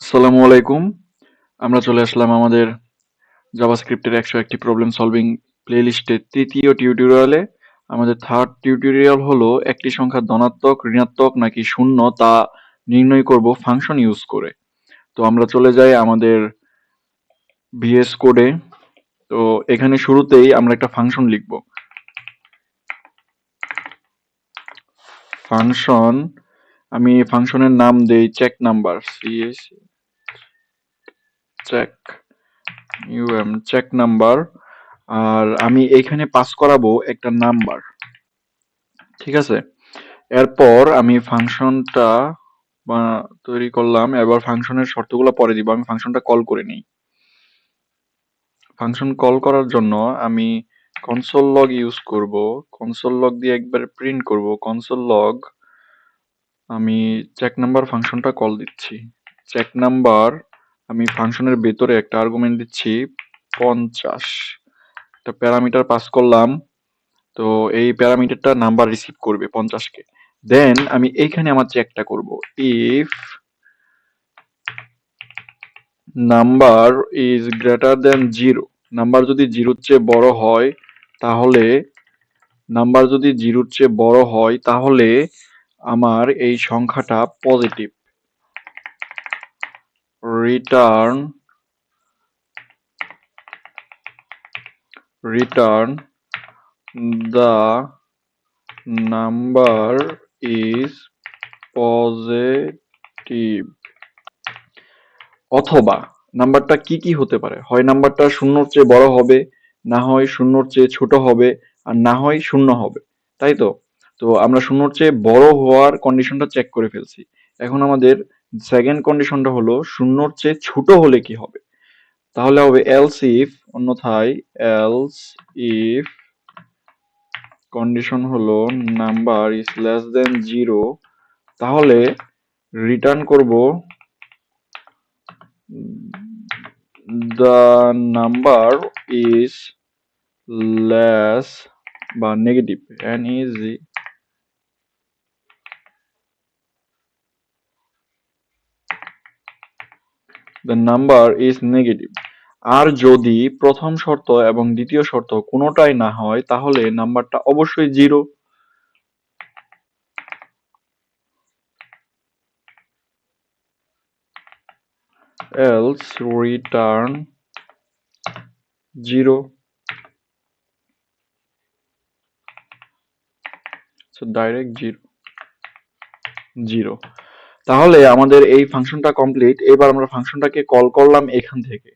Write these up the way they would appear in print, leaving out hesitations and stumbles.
আসসালামু আলাইকুম। আমরা চলে আসলাম আমাদের জাভাস্ক্রিপ্টের ১০১টি প্রবলেম সলভিং প্লেলিস্টের তৃতীয় টিউটোরিয়ালে। আমাদের থার্ড টিউটোরিয়াল হলো একটি সংখ্যা ধনাত্মক, ঋণাত্মক নাকি শূন্য তা নির্ণয় করব ফাংশন ইউজ করে। তো আমরা চলে যাই আমাদের ভিএস কোডে। তো এখানে শুরুতেই আমরা একটা ফাংশন লিখব। ফাংশন, আমি ফাংশনের নাম দেই check number, check check number. আর আমি এইখানে পাস করাবো একটা নাম্বার, ঠিক আছে। এরপর আমি ফাংশনটা তৈরি করলাম। এবার ফাংশনের শর্তগুলো পরে দিব। আমি ফাংশনটা কল করে নিই। ফাংশন কল করার জন্য আমি কনসোল লগ ইউজ করব। কনসোল লগ দিয়ে একবার প্রিন্ট করব কনসোল লগ। আমি চেক নাম্বার ফাংশনটা কল দিচ্ছি। চেক নাম্বার, আমি ফাংশনের ভেতরে একটা আর্গুমেন্ট দিচ্ছি 50, একটা প্যারামিটার পাস করলাম। তো এই প্যারামিটারটা নাম্বার রিসিভ করবে 50 কে। দেন আমি এইখানে আমার চেকটা করব, if number is greater than 0। Number যদি 0-র চেয়ে বড় হয় তাহলে আমার এই সংখ্যাটা positive. Return the number is positive. অথবা নাম্বারটা কি হতে পারে, হয় নাম্বারটা 0-র চেয়ে বড় হবে, না হয় 0-র চেয়ে ছোট হবে, আর না হয় 0 হবে, তাই তো। তো আমরা 0-র চেয়ে বড় হওয়ার কন্ডিশনটা চেক করে ফেলছি। এখন আমাদের সেকেন্ড কন্ডিশনটা হলো 0-র চেয়ে ছোট হলে কি হবে। তাহলে হবে এলস ইফ, অন্যথায় এলস ইফ কন্ডিশন হলো নাম্বার ইজ লেস দেন 0, তাহলে রিটার্ন করব the number is less বা negative, the number is negative। আর যদি প্রথম শর্ত এবং দ্বিতীয় শর্ত কোনোটাই না হয় তাহলে নাম্বারটা অবশ্যই 0। else return 0। so direct 0। তাহলে আমাদের এই ফাংশনটা কমপ্লিট। এবার আমরা ফাংশনটাকে কল করলাম এখান থেকে।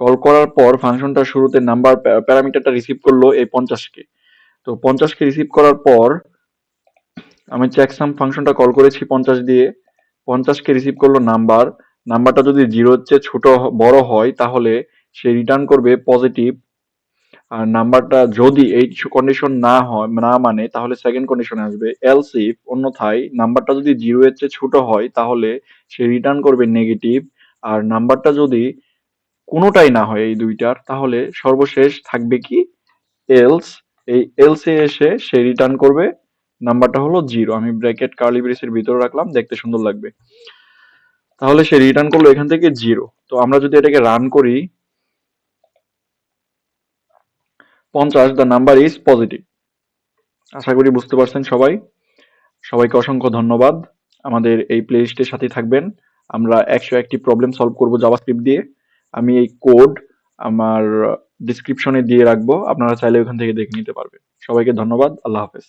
কল করার পর ফাংশনটা শুরুতে নাম্বার প্যারামিটারটা রিসিভ করলো এই 50-কে। তো 50-কে রিসিভ করার পর আমি চেকসাম ফাংশনটা কল করেছি 50 দিয়ে। 50-কে রিসিভ করলো নাম্বার। নাম্বারটা যদি 0-র চেয়ে বড় হয় তাহলে সে রিটার্ন করবে পজিটিভ। আর নাম্বারটা যদি এই কন্ডিশন না মানে তাহলে সেকেন্ড কন্ডিশনে আসবে এলস ইফ, অন্যথায় নাম্বারটা যদি 0-এর চেয়ে ছোট হয় তাহলে সে রিটার্ন করবে নেগেটিভ। আর নাম্বারটা যদি কোনোটাই না হয় এই দুইটার, তাহলে সর্বশেষ থাকবে কি এলস। এই এলসে এসে সে রিটার্ন করবে নাম্বারটা হলো 0। আমি ব্র্যাকেট কার্লি ব্রেসের ভিতরে রাখলাম, দেখতে সুন্দর লাগবে। তাহলে সে রিটার্ন করলো এখান থেকে 0। তো আমরা যদি এটাকে রান করি, 50 দ্য নাম্বার ইজ পজিটিভ। আশা করি বুঝতে পারছেন সবাই। সবাইকে অসংখ্য ধন্যবাদ। আমাদের এই প্লেলিস্টের সাথে থাকবেন। আমরা 101টি প্রবলেম সলভ করব জাভাস্ক্রিপ্ট দিয়ে। আমি এই কোড আমার ডিসক্রিপশনে দিয়ে রাখবো, আপনারা চাইলে ওখান থেকে দেখে নিতে পারবেন। সবাইকে ধন্যবাদ। আল্লাহ হাফেজ।